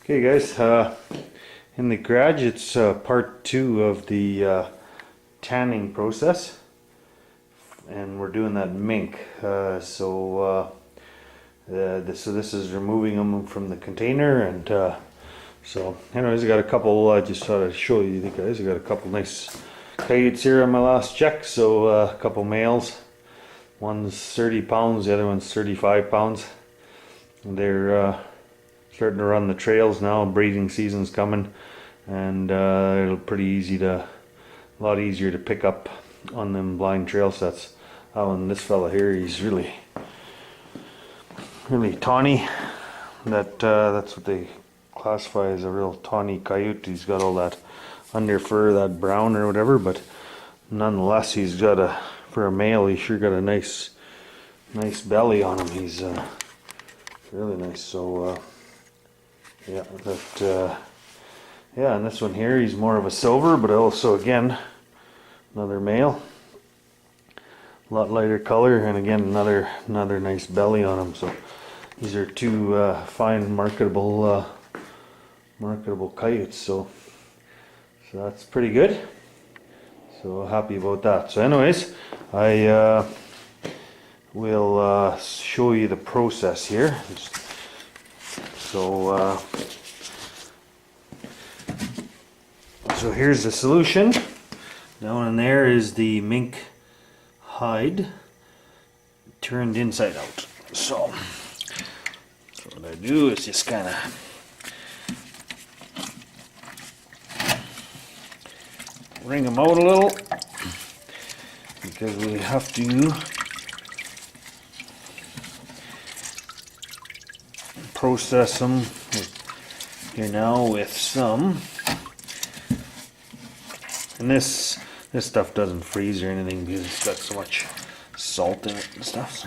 Okay guys, in the garage it's part 2 of the tanning process, and we're doing that mink. So this is removing them from the container, and so anyways, I got a couple, I just thought I'd show you guys, I got a couple nice coyotes here on my last check. So a couple males, one's 30 pounds, the other one's 35 pounds. And they're starting to run the trails now. Breeding season's coming, and it'll a lot easier to pick up on them blind trail sets. Oh, and this fella here, he's really tawny. That's what they classify as a real tawny coyote. He's got all that under fur, that brown or whatever, but nonetheless, he's got for a male, he's sure got a nice belly on him. He's really nice. So yeah, yeah, and this one here, he's more of a silver, but also again another male, a lot lighter color, and again another nice belly on him. So these are two fine marketable coyotes. So that's pretty good. So happy about that. So anyways, I will show you the process here. So so here's the solution. Down in there is the mink hide turned inside out. So what I do is just kind of wring them out a little, because we have to process them here now with some, and this stuff doesn't freeze or anything because it's got so much salt in it and stuff.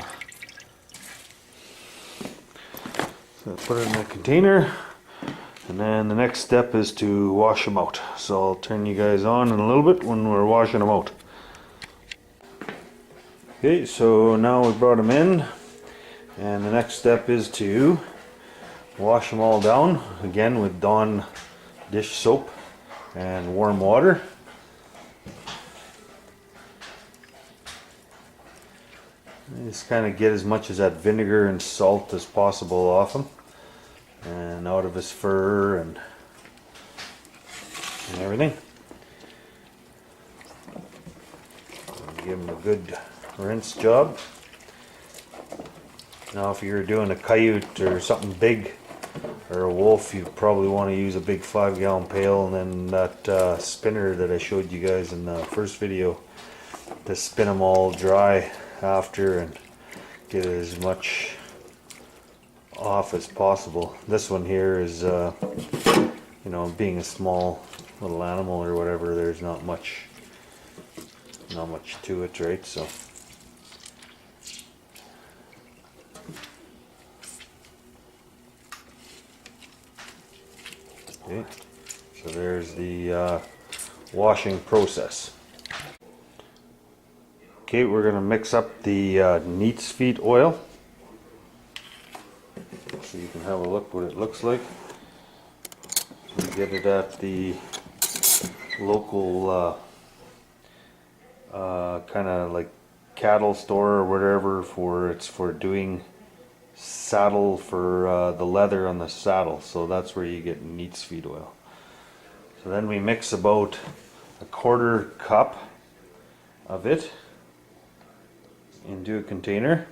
So put it in the container, and then the next step is to wash them out. So I'll turn you guys on in a little bit when we're washing them out. Okay, so now we brought them in, and the next step is to wash them all down again with Dawn dish soap and warm water. Just kind of get as much of that vinegar and salt as possible off him and out of his fur and everything. Give him a good rinse job. Now if you're doing a coyote or something big, or a wolf, you probably want to use a big 5-gallon pail, and then that spinner that I showed you guys in the first video to spin them all dry after and get as much off as possible. This one here is you know, being a small little animal or whatever, there's not much to it, right? So okay, so there's the washing process. Okay, we're going to mix up the neat's feet oil so you can have a look what it looks like. So you get it at the local kind of like cattle store or whatever. It's for doing saddle, for the leather on the saddle. So that's where you get neat's feet oil. So then we mix about a 1/4 cup of it into a container.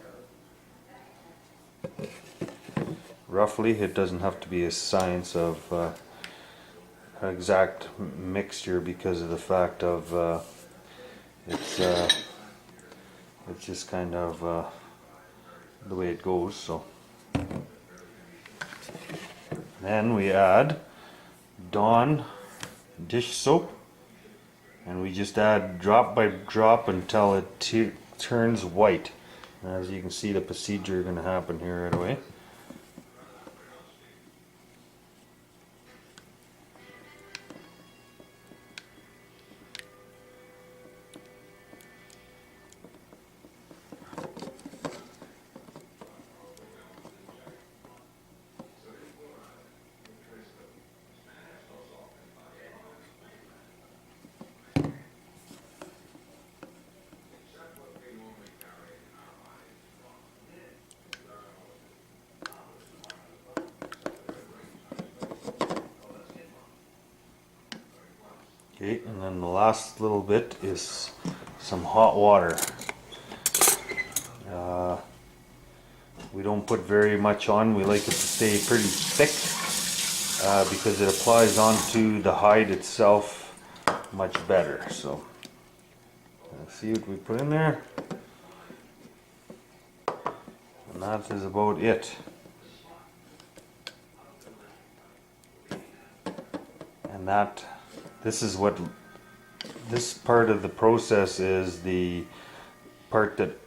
Roughly, it doesn't have to be a science of exact mixture, because of the fact of it's just kind of the way it goes. So then we add Dawn dish soap, and we just add drop by drop until it turns white. As you can see, the procedure is going to happen here right away. Okay, and then the last little bit is some hot water. We don't put very much on. We like it to stay pretty thick because it applies onto the hide itself much better. So let's see what we put in there. And that is about it. And this part of the process is the part that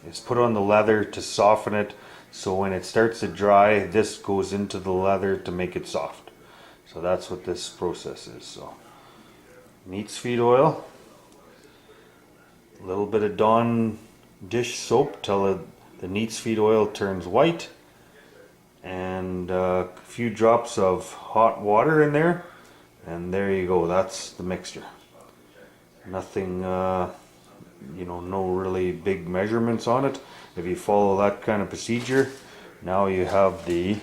is put on the leather to soften it, so when it starts to dry, this goes into the leather to make it soft. So that's what this process is. So neat's feed oil, a little bit of Dawn dish soap till the neat's feed oil turns white, and a few drops of hot water in there, and there you go. That's the mixture. Nothing no really big measurements on it. If you follow that kind of procedure, now you have the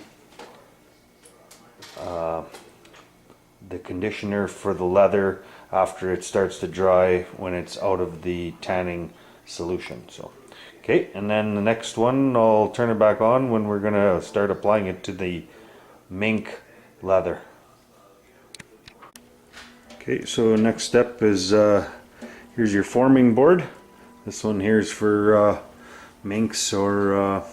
conditioner for the leather after it starts to dry when it's out of the tanning solution. So okay, and then the next one I'll turn it back on when we're gonna start applying it to the mink leather. Okay, so next step is here's your forming board. This one here is for minks or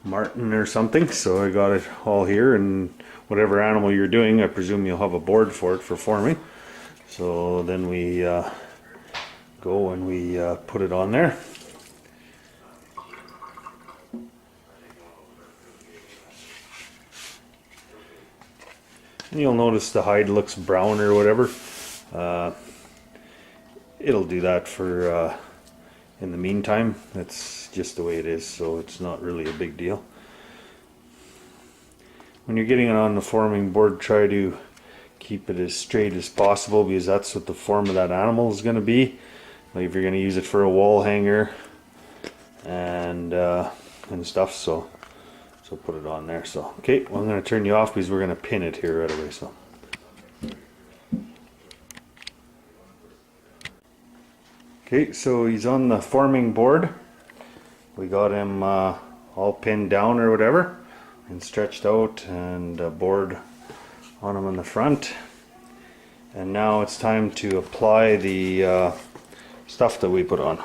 marten or something. So I got it all here, and whatever animal you're doing, I presume you'll have a board for it for forming. So then we go and we put it on there. And you'll notice the hide looks brown or whatever. It'll do that for in the meantime. That's just the way it is, so it's not really a big deal. When you're getting it on the forming board, try to keep it as straight as possible, because that's what the form of that animal is going to be. Like if you're going to use it for a wall hanger and stuff, so put it on there. So okay, well, I'm going to turn you off because we're going to pin it here right away. So okay, so he's on the forming board. We got him all pinned down or whatever and stretched out, and a board on him in the front. And now it's time to apply the stuff that we put on.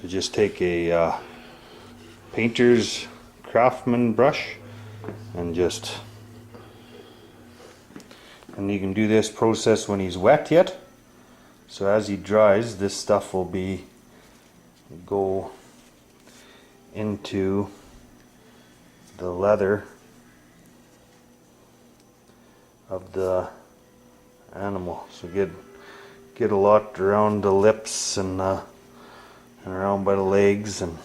So just take a painter's craftsman brush and you can do this process when he's wet yet. So as he dries, this stuff will go into the leather of the animal. So get a lot around the lips and around by the legs and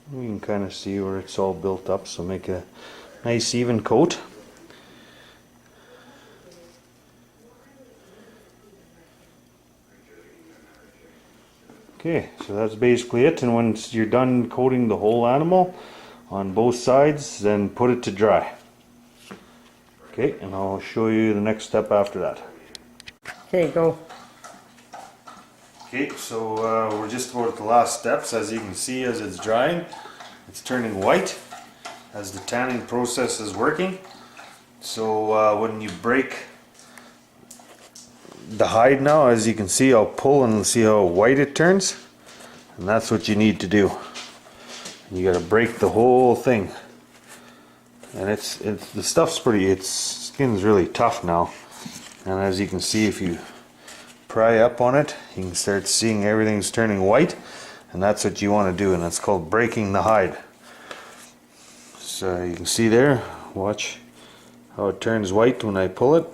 you can kind of see where it's all built up, so make a nice even coat. Okay, so that's basically it, and once you're done coating the whole animal on both sides, then put it to dry. Okay, and I'll show you the next step after that. Okay, go. Okay, so we're just about at the last steps. As you can see, as it's drying, it's turning white as the tanning process is working. So when you break the hide now, as you can see, I'll pull and see how white it turns, and that's what you need to do. You got to break the whole thing, and it's the stuff's its skin's really tough now, and as you can see, if you pry up on it, you can start seeing everything's turning white, and that's what you want to do, and it's called breaking the hide. So you can see there, watch how it turns white when I pull it,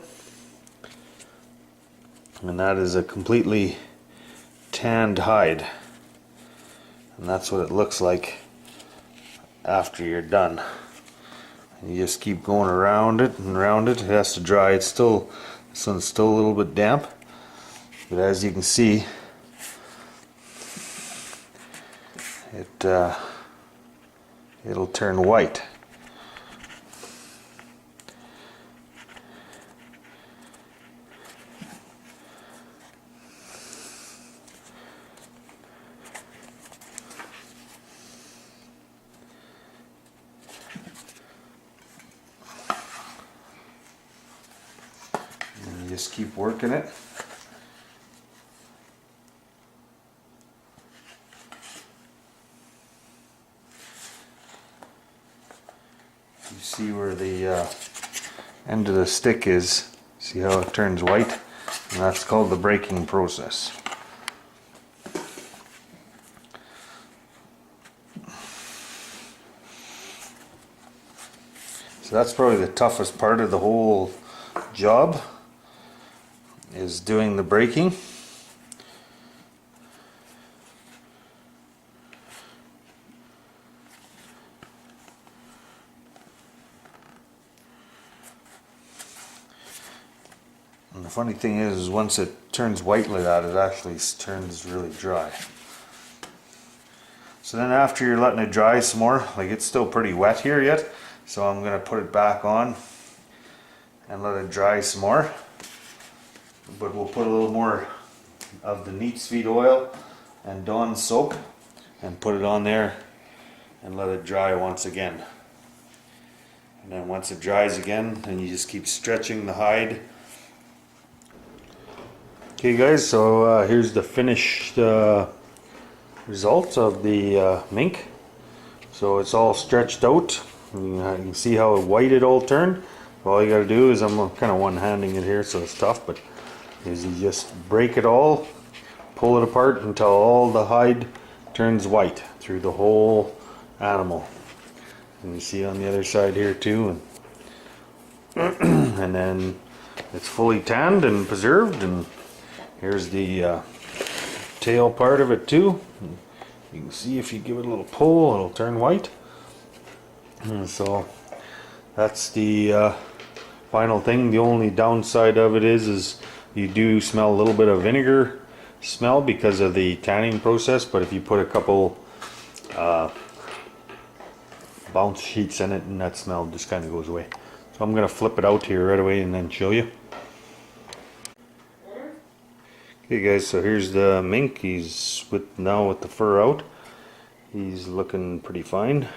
and that is a completely tanned hide, and that's what it looks like after you're done. And you just keep going around it and around it. It has to dry. It's still, this one's still a little bit damp, but as you can see, it'll turn white. And you just keep working it. You see where the end of the stick is. See how it turns white? And that's called the breaking process. So that's probably the toughest part of the whole job, is doing the breaking. And the funny thing is once it turns white like that, it actually turns really dry. So then after you're letting it dry some more, like it's still pretty wet here yet, so I'm going to put it back on and let it dry some more. But we'll put a little more of the neat's feed oil and Dawn soap and put it on there and let it dry once again. And then once it dries again, then you just keep stretching the hide. Okay guys, so here's the finished results of the mink. So it's all stretched out. You can see how white it all turned. All you got to do is, I'm kind of one-handing it here so it's tough, but is you just break it all, pull it apart until all the hide turns white through the whole animal. And you see on the other side here too, and and then it's fully tanned and preserved, and here's the tail part of it too. You can see if you give it a little pull, it'll turn white. And so that's the final thing. The only downside of it is you do smell a little bit of vinegar smell because of the tanning process, but if you put a couple bounce sheets in it, and that smell just kind of goes away. So I'm going to flip it out here right away and then show you. Okay guys, so here's the mink. He's now with the fur out. He's looking pretty fine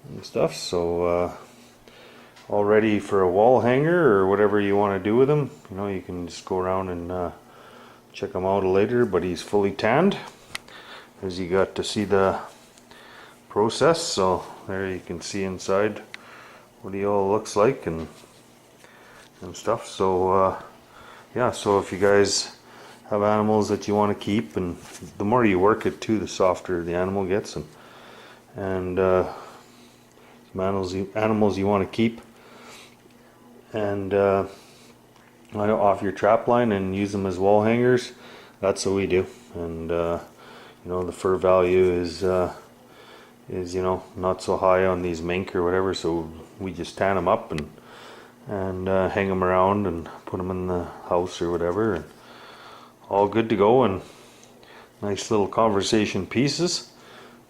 and stuff. So all ready for a wall hanger or whatever you want to do with him. You know, you can just go around and check him out later. But he's fully tanned, as you got to see the process. So there you can see inside what he all looks like and stuff. So yeah, so if you guys have animals that you want to keep, and the more you work it too, the softer the animal gets, and some animals you want to keep and off your trap line and use them as wall hangers, that's what we do. And you know, the fur value is you know, not so high on these mink or whatever, so we just tan them up and hang them around and put them in the house or whatever, and all good to go, and nice little conversation pieces.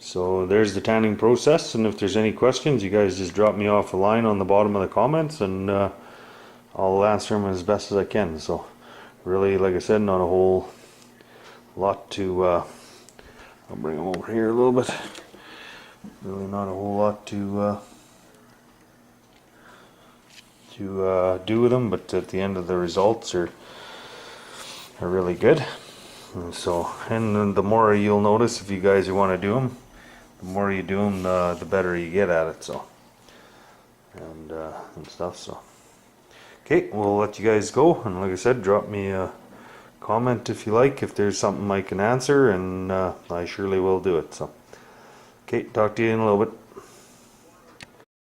So there's the tanning process, and if there's any questions, you guys just drop me off a line on the bottom of the comments, and I'll answer them as best as I can. So really, like I said, not a whole lot to I'll bring them over here a little bit. Really not a whole lot to do with them, but at the end of the results are really good. And so, and the more you'll notice, if you guys want to do them, the more you do them, the better you get at it. So and stuff. So okay, we'll let you guys go, and like I said, drop me a comment if you like, if there's something I can answer, and I surely will do it. So okay, talk to you in a little bit.